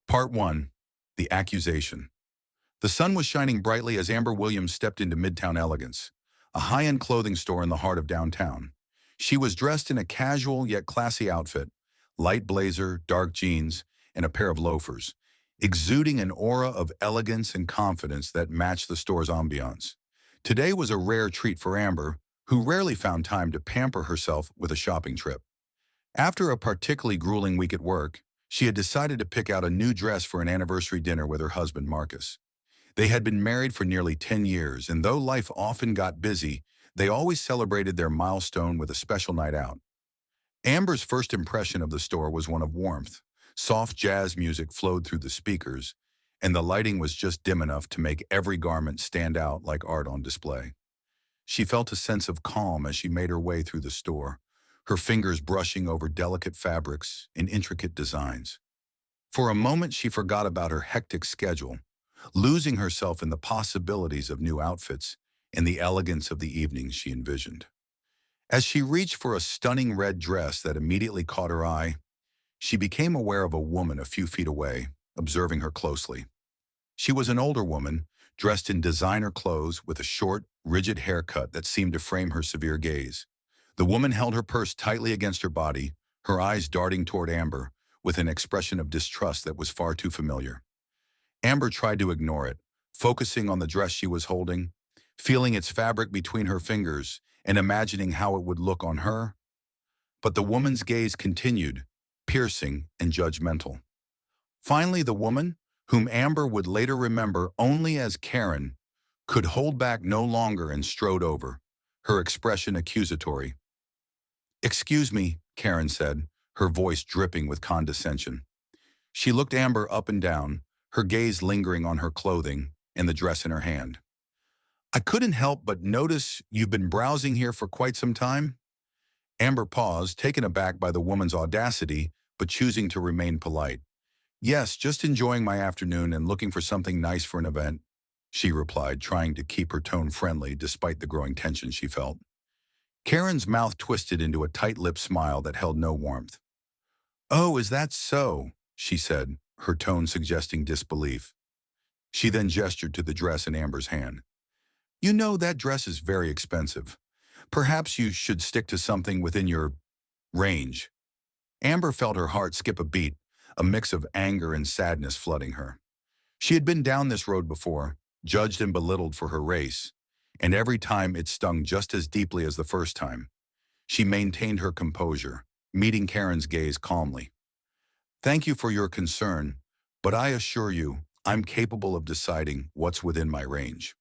Part 1. The Accusation. The sun was shining brightly as Amber Williams stepped into Midtown Elegance, a high-end clothing store in the heart of downtown. She was dressed in a casual yet classy outfit, light blazer, dark jeans, and a pair of loafers, exuding an aura of elegance and confidence that matched the store's ambiance. Today was a rare treat for Amber, who rarely found time to pamper herself with a shopping trip. After a particularly grueling week at work, she had decided to pick out a new dress for an anniversary dinner with her husband, Marcus. They had been married for nearly 10 years, and though life often got busy, they always celebrated their milestone with a special night out. Amber's first impression of the store was one of warmth. Soft jazz music flowed through the speakers, and the lighting was just dim enough to make every garment stand out like art on display. She felt a sense of calm as she made her way through the store, her fingers brushing over delicate fabrics and intricate designs. For a moment, she forgot about her hectic schedule, losing herself in the possibilities of new outfits and the elegance of the evenings she envisioned. As she reached for a stunning red dress that immediately caught her eye, she became aware of a woman a few feet away, observing her closely. She was an older woman, dressed in designer clothes with a short, rigid haircut that seemed to frame her severe gaze. The woman held her purse tightly against her body, her eyes darting toward Amber with an expression of distrust that was far too familiar. Amber tried to ignore it, focusing on the dress she was holding, feeling its fabric between her fingers and imagining how it would look on her. But the woman's gaze continued, piercing and judgmental. Finally, the woman, whom Amber would later remember only as Karen, could hold back no longer and strode over, her expression accusatory. "Excuse me," Karen said, her voice dripping with condescension. She looked Amber up and down, her gaze lingering on her clothing and the dress in her hand. "I couldn't help but notice you've been browsing here for quite some time." Amber paused, taken aback by the woman's audacity, but choosing to remain polite. "Yes, just enjoying my afternoon and looking for something nice for an event," she replied, trying to keep her tone friendly despite the growing tension she felt. Karen's mouth twisted into a tight-lipped smile that held no warmth. "Oh, is that so?" she said, her tone suggesting disbelief. She then gestured to the dress in Amber's hand. "You know, that dress is very expensive. Perhaps you should stick to something within your range." Amber felt her heart skip a beat, a mix of anger and sadness flooding her. She had been down this road before, judged and belittled for her race, and every time it stung just as deeply as the first time. She maintained her composure, meeting Karen's gaze calmly. "Thank you for your concern, but I assure you, I'm capable of deciding what's within my range."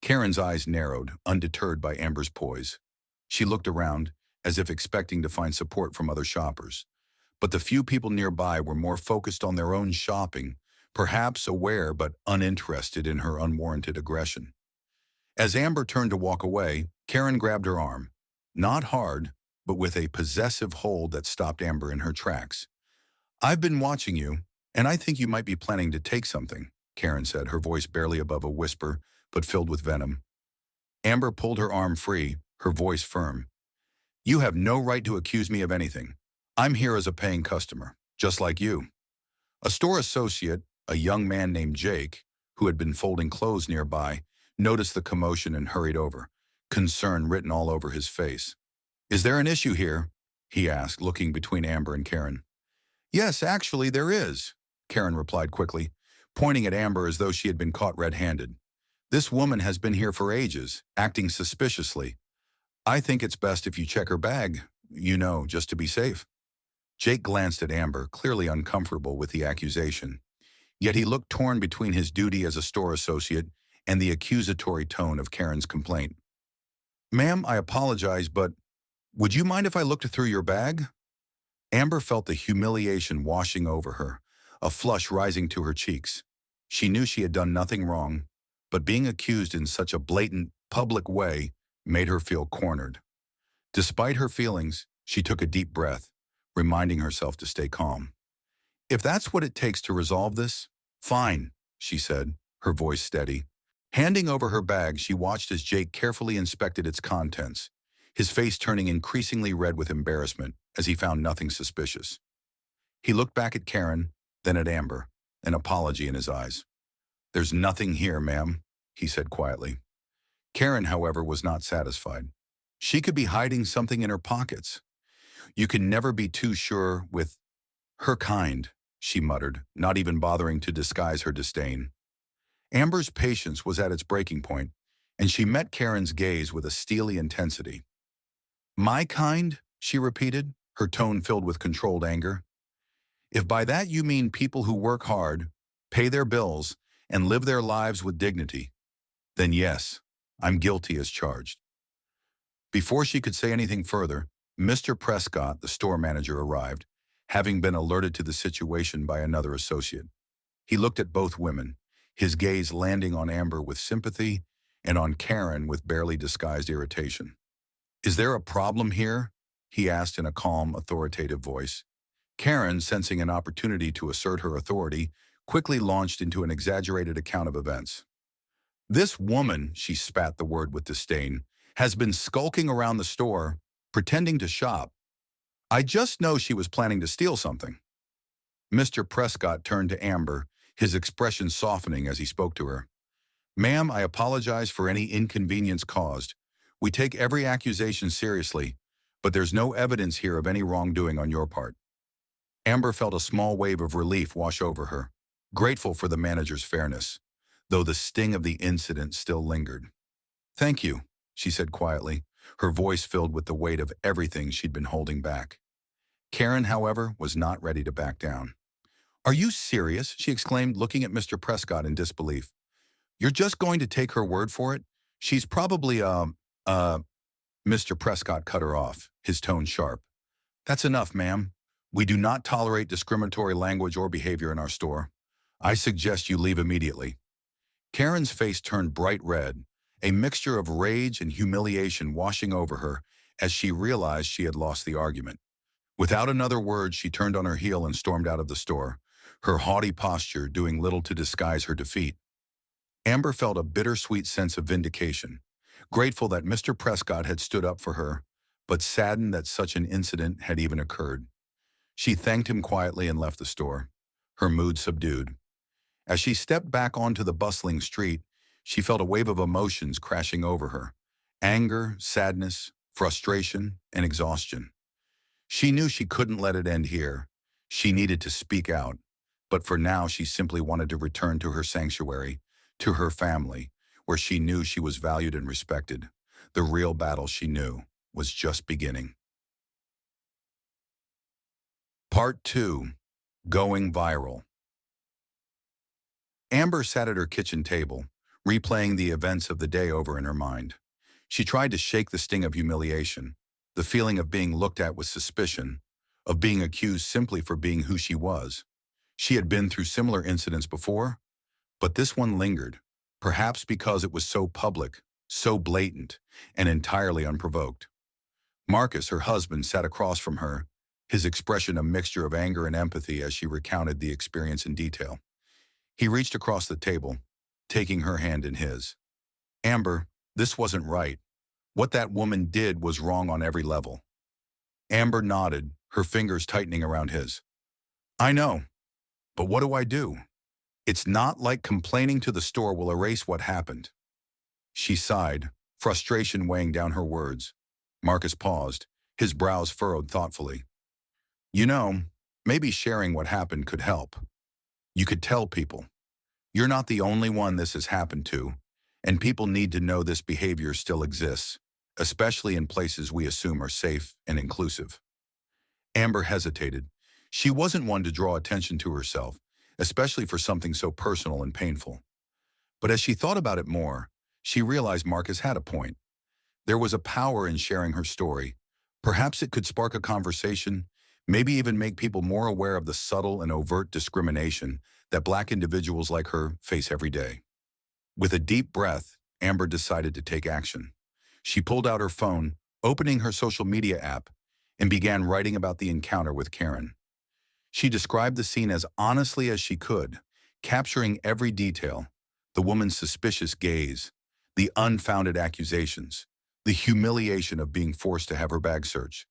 Karen's eyes narrowed, undeterred by Amber's poise. She looked around, as if expecting to find support from other shoppers. But the few people nearby were more focused on their own shopping, perhaps aware but uninterested in her unwarranted aggression. As Amber turned to walk away, Karen grabbed her arm, not hard, but with a possessive hold that stopped Amber in her tracks. "I've been watching you, and I think you might be planning to take something," Karen said, her voice barely above a whisper, but filled with venom. Amber pulled her arm free, her voice firm. "You have no right to accuse me of anything. I'm here as a paying customer, just like you." A store associate, a young man named Jake, who had been folding clothes nearby, noticed the commotion and hurried over, concern written all over his face. "Is there an issue here?" he asked, looking between Amber and Karen. "Yes, actually, there is," Karen replied quickly, pointing at Amber as though she had been caught red-handed. "This woman has been here for ages, acting suspiciously. I think it's best if you check her bag, just to be safe." Jake glanced at Amber, clearly uncomfortable with the accusation. Yet he looked torn between his duty as a store associate and the accusatory tone of Karen's complaint. "Ma'am, I apologize, but would you mind if I looked through your bag?" Amber felt the humiliation washing over her, a flush rising to her cheeks. She knew she had done nothing wrong, but being accused in such a blatant, public way made her feel cornered. Despite her feelings, she took a deep breath, reminding herself to stay calm. "If that's what it takes to resolve this, fine," she said, her voice steady. Handing over her bag, she watched as Jake carefully inspected its contents, his face turning increasingly red with embarrassment as he found nothing suspicious. He looked back at Karen, then at Amber, an apology in his eyes. "There's nothing here, ma'am," he said quietly. Karen, however, was not satisfied. She could be hiding something in her pockets. "You can never be too sure with her kind," she muttered, not even bothering to disguise her disdain. Amber's patience was at its breaking point, and she met Karen's gaze with a steely intensity. "My kind?" she repeated, her tone filled with controlled anger. "If by that you mean people who work hard, pay their bills, and live their lives with dignity, then yes, I'm guilty as charged." Before she could say anything further, Mr. Prescott, the store manager, arrived, having been alerted to the situation by another associate. He looked at both women, his gaze landing on Amber with sympathy and on Karen with barely disguised irritation. "Is there a problem here?" he asked in a calm, authoritative voice. Karen, sensing an opportunity to assert her authority, quickly launched into an exaggerated account of events. "This woman," she spat the word with disdain, "has been skulking around the store, pretending to shop. I just know she was planning to steal something." Mr. Prescott turned to Amber, his expression softening as he spoke to her. "Ma'am, I apologize for any inconvenience caused. We take every accusation seriously, but there's no evidence here of any wrongdoing on your part." Amber felt a small wave of relief wash over her, grateful for the manager's fairness, though the sting of the incident still lingered. "Thank you," she said quietly, her voice filled with the weight of everything she'd been holding back. Karen, however, was not ready to back down. "Are you serious?" she exclaimed, looking at Mr. Prescott in disbelief. "You're just going to take her word for it? She's probably, Mr. Prescott cut her off, his tone sharp. "That's enough, ma'am. We do not tolerate discriminatory language or behavior in our store. I suggest you leave immediately." Karen's face turned bright red, a mixture of rage and humiliation washing over her as she realized she had lost the argument. Without another word, she turned on her heel and stormed out of the store, her haughty posture doing little to disguise her defeat. Amber felt a bittersweet sense of vindication, grateful that Mr. Prescott had stood up for her, but saddened that such an incident had even occurred. She thanked him quietly and left the store, her mood subdued. As she stepped back onto the bustling street, she felt a wave of emotions crashing over her: anger, sadness, frustration, and exhaustion. She knew she couldn't let it end here. She needed to speak out, but for now she simply wanted to return to her sanctuary, to her family, where she knew she was valued and respected. The real battle, she knew, was just beginning. Part 2. Going Viral. Amber sat at her kitchen table, replaying the events of the day over in her mind. She tried to shake the sting of humiliation, the feeling of being looked at with suspicion, of being accused simply for being who she was. She had been through similar incidents before, but this one lingered, perhaps because it was so public, so blatant, and entirely unprovoked. Marcus, her husband, sat across from her, his expression a mixture of anger and empathy as she recounted the experience in detail. He reached across the table, taking her hand in his. "Amber, this wasn't right. What that woman did was wrong on every level." Amber nodded, her fingers tightening around his. "I know, but what do I do? It's not like complaining to the store will erase what happened." She sighed, frustration weighing down her words. Marcus paused, his brows furrowed thoughtfully. "You know, maybe sharing what happened could help. You could tell people. You're not the only one this has happened to, and people need to know this behavior still exists, especially in places we assume are safe and inclusive." Amber hesitated. She wasn't one to draw attention to herself, especially for something so personal and painful. But as she thought about it more, she realized Marcus had a point. There was a power in sharing her story. Perhaps it could spark a conversation, maybe even make people more aware of the subtle and overt discrimination that Black individuals like her face every day. With a deep breath, Amber decided to take action. She pulled out her phone, opening her social media app, and began writing about the encounter with Karen. She described the scene as honestly as she could, capturing every detail: the woman's suspicious gaze, the unfounded accusations, the humiliation of being forced to have her bag searched.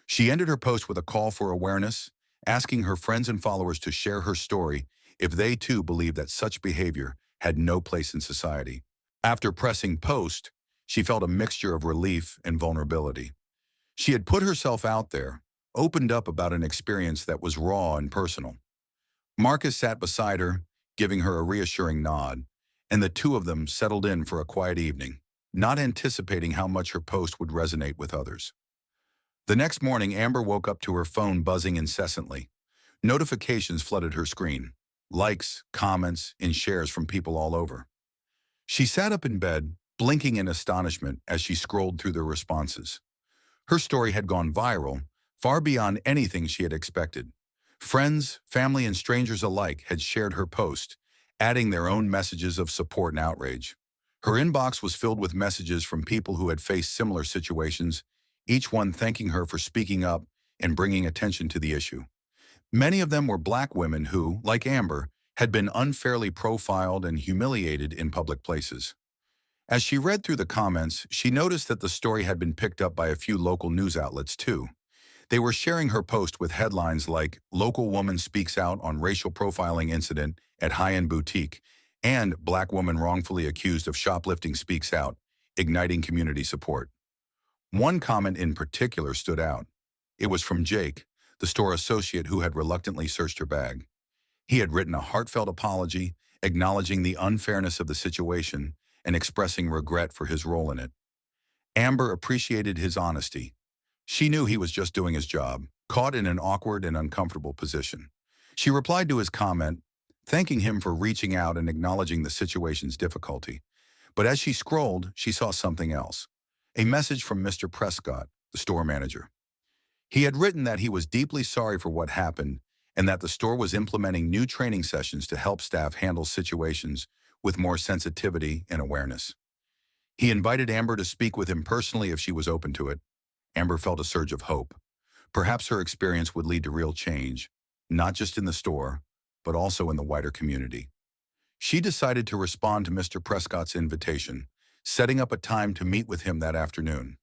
She ended her post with a call for awareness, asking her friends and followers to share her story, if they too believed that such behavior had no place in society. After pressing post, she felt a mixture of relief and vulnerability. She had put herself out there, opened up about an experience that was raw and personal. Marcus sat beside her, giving her a reassuring nod, and the two of them settled in for a quiet evening, not anticipating how much her post would resonate with others. The next morning, Amber woke up to her phone buzzing incessantly. Notifications flooded her screen. Likes, comments, and shares from people all over. She sat up in bed, blinking in astonishment as she scrolled through their responses. Her story had gone viral, far beyond anything she had expected. Friends, family, and strangers alike had shared her post, adding their own messages of support and outrage. Her inbox was filled with messages from people who had faced similar situations, each one thanking her for speaking up and bringing attention to the issue. Many of them were Black women who, like Amber, had been unfairly profiled and humiliated in public places. As she read through the comments, she noticed that the story had been picked up by a few local news outlets too. They were sharing her post with headlines like "Local Woman Speaks Out on Racial Profiling Incident at High-End Boutique" and "Black Woman Wrongfully Accused of Shoplifting Speaks Out, Igniting Community Support." One comment in particular stood out. It was from Jake, the store associate who had reluctantly searched her bag. He had written a heartfelt apology, acknowledging the unfairness of the situation and expressing regret for his role in it. Amber appreciated his honesty. She knew he was just doing his job, caught in an awkward and uncomfortable position. She replied to his comment, thanking him for reaching out and acknowledging the situation's difficulty. But as she scrolled, she saw something else. A message from Mr. Prescott, the store manager. He had written that he was deeply sorry for what happened and that the store was implementing new training sessions to help staff handle situations with more sensitivity and awareness. He invited Amber to speak with him personally if she was open to it. Amber felt a surge of hope. Perhaps her experience would lead to real change, not just in the store, but also in the wider community. She decided to respond to Mr. Prescott's invitation, setting up a time to meet with him that afternoon.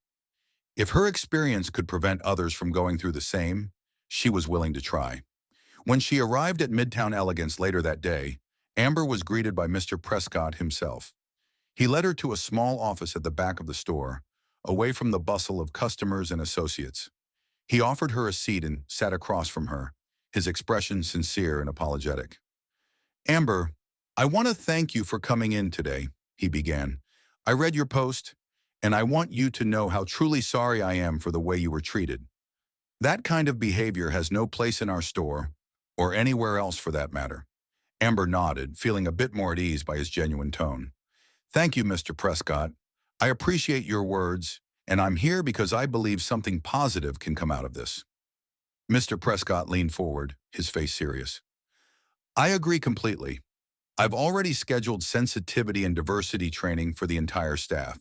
If her experience could prevent others from going through the same, she was willing to try. When she arrived at Midtown Elegance later that day, Amber was greeted by Mr. Prescott himself. He led her to a small office at the back of the store, away from the bustle of customers and associates. He offered her a seat and sat across from her, his expression sincere and apologetic. "Amber, I want to thank you for coming in today," he began. "I read your post, and I want you to know how truly sorry I am for the way you were treated. That kind of behavior has no place in our store, or anywhere else for that matter." Amber nodded, feeling a bit more at ease by his genuine tone. "Thank you, Mr. Prescott. I appreciate your words, and I'm here because I believe something positive can come out of this." Mr. Prescott leaned forward, his face serious. "I agree completely. I've already scheduled sensitivity and diversity training for the entire staff.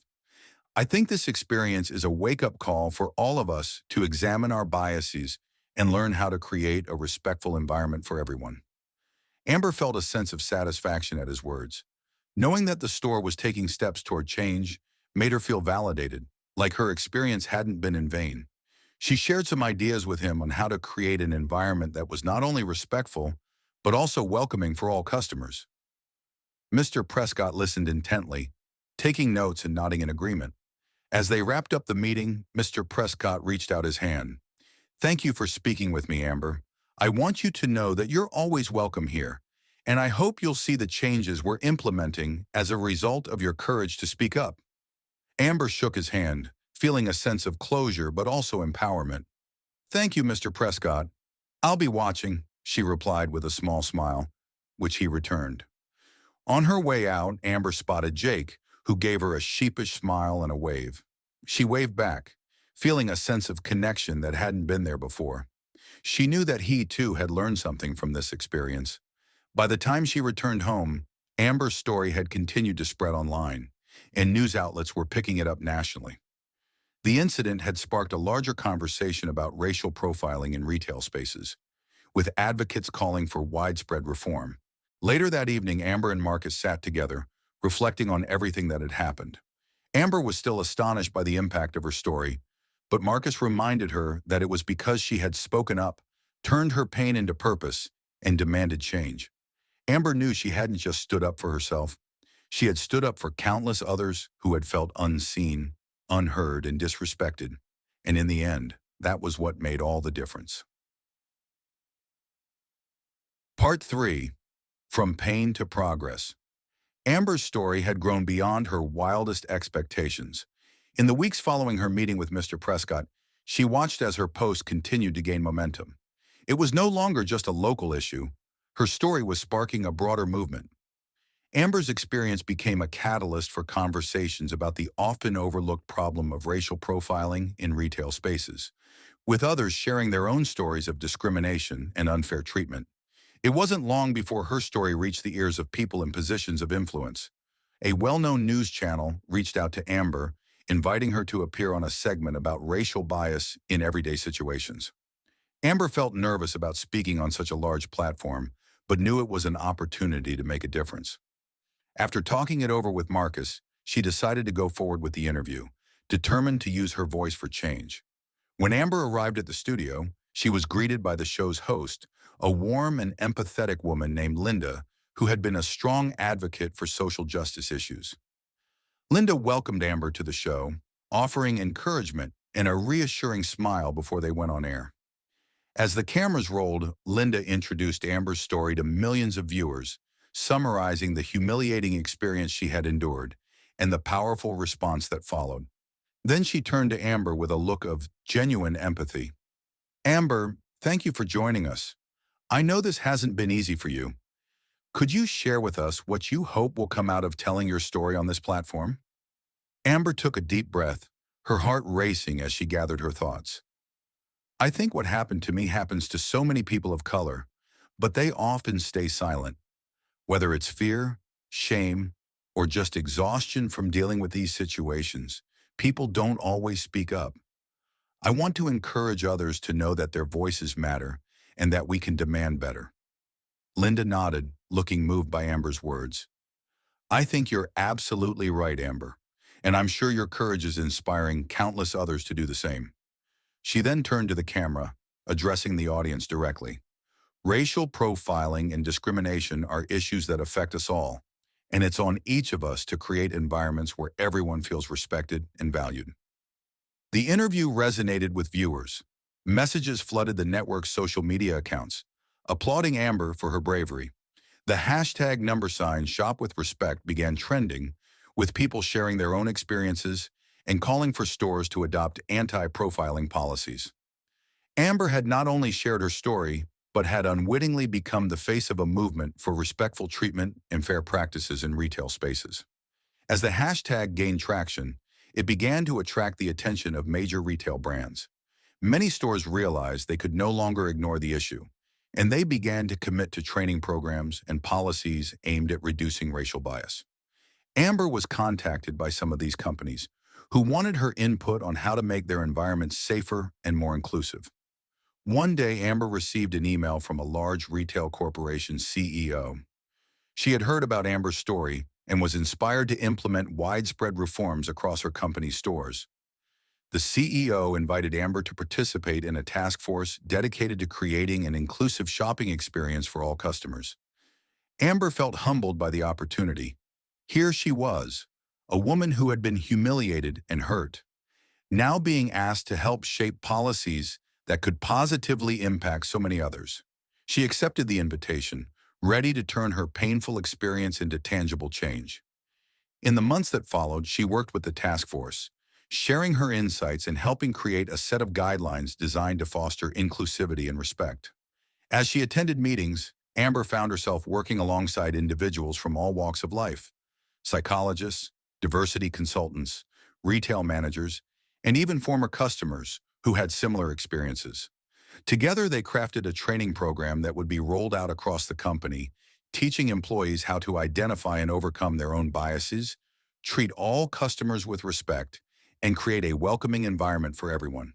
I think this experience is a wake-up call for all of us to examine our biases and learn how to create a respectful environment for everyone." Amber felt a sense of satisfaction at his words. Knowing that the store was taking steps toward change made her feel validated, like her experience hadn't been in vain. She shared some ideas with him on how to create an environment that was not only respectful, but also welcoming for all customers. Mr. Prescott listened intently, taking notes and nodding in agreement. As they wrapped up the meeting, Mr. Prescott reached out his hand. "Thank you for speaking with me, Amber. I want you to know that you're always welcome here, and I hope you'll see the changes we're implementing as a result of your courage to speak up." Amber shook his hand, feeling a sense of closure but also empowerment. "Thank you, Mr. Prescott. I'll be watching," she replied with a small smile, which he returned. On her way out, Amber spotted Jake, who gave her a sheepish smile and a wave. She waved back, feeling a sense of connection that hadn't been there before. She knew that he, too, had learned something from this experience. By the time she returned home, Amber's story had continued to spread online, and news outlets were picking it up nationally. The incident had sparked a larger conversation about racial profiling in retail spaces, with advocates calling for widespread reform. Later that evening, Amber and Marcus sat together, reflecting on everything that had happened. Amber was still astonished by the impact of her story, but Marcus reminded her that it was because she had spoken up, turned her pain into purpose, and demanded change. Amber knew she hadn't just stood up for herself. She had stood up for countless others who had felt unseen, unheard, and disrespected. And in the end, that was what made all the difference. Part 3. From Pain to Progress. Amber's story had grown beyond her wildest expectations. In the weeks following her meeting with Mr. Prescott, she watched as her post continued to gain momentum. It was no longer just a local issue. Her story was sparking a broader movement. Amber's experience became a catalyst for conversations about the often overlooked problem of racial profiling in retail spaces, with others sharing their own stories of discrimination and unfair treatment. It wasn't long before her story reached the ears of people in positions of influence. A well-known news channel reached out to Amber, inviting her to appear on a segment about racial bias in everyday situations. Amber felt nervous about speaking on such a large platform, but knew it was an opportunity to make a difference. After talking it over with Marcus, she decided to go forward with the interview, determined to use her voice for change. When Amber arrived at the studio, she was greeted by the show's host, a warm and empathetic woman named Linda, who had been a strong advocate for social justice issues. Linda welcomed Amber to the show, offering encouragement and a reassuring smile before they went on air. As the cameras rolled, Linda introduced Amber's story to millions of viewers, summarizing the humiliating experience she had endured and the powerful response that followed. Then she turned to Amber with a look of genuine empathy. "Amber, thank you for joining us. I know this hasn't been easy for you. Could you share with us what you hope will come out of telling your story on this platform?" Amber took a deep breath, her heart racing as she gathered her thoughts. "I think what happened to me happens to so many people of color, but they often stay silent. Whether it's fear, shame, or just exhaustion from dealing with these situations, people don't always speak up. I want to encourage others to know that their voices matter and that we can demand better." Linda nodded, looking moved by Amber's words. "I think you're absolutely right, Amber, and I'm sure your courage is inspiring countless others to do the same." She then turned to the camera, addressing the audience directly. "Racial profiling and discrimination are issues that affect us all, and it's on each of us to create environments where everyone feels respected and valued." The interview resonated with viewers. Messages flooded the network's social media accounts, applauding Amber for her bravery. The hashtag #ShopWithRespect began trending, with people sharing their own experiences and calling for stores to adopt anti-profiling policies. Amber had not only shared her story, but had unwittingly become the face of a movement for respectful treatment and fair practices in retail spaces. As the hashtag gained traction, it began to attract the attention of major retail brands. Many stores realized they could no longer ignore the issue, and they began to commit to training programs and policies aimed at reducing racial bias. Amber was contacted by some of these companies who wanted her input on how to make their environments safer and more inclusive. One day, Amber received an email from a large retail corporation's CEO. She had heard about Amber's story and was inspired to implement widespread reforms across her company's stores. The CEO invited Amber to participate in a task force dedicated to creating an inclusive shopping experience for all customers. Amber felt humbled by the opportunity. Here she was, a woman who had been humiliated and hurt, now being asked to help shape policies that could positively impact so many others. She accepted the invitation, ready to turn her painful experience into tangible change. In the months that followed, she worked with the task force, sharing her insights and helping create a set of guidelines designed to foster inclusivity and respect. As she attended meetings, Amber found herself working alongside individuals from all walks of life: psychologists, diversity consultants, retail managers, and even former customers who had similar experiences. Together, they crafted a training program that would be rolled out across the company, teaching employees how to identify and overcome their own biases, treat all customers with respect, and create a welcoming environment for everyone.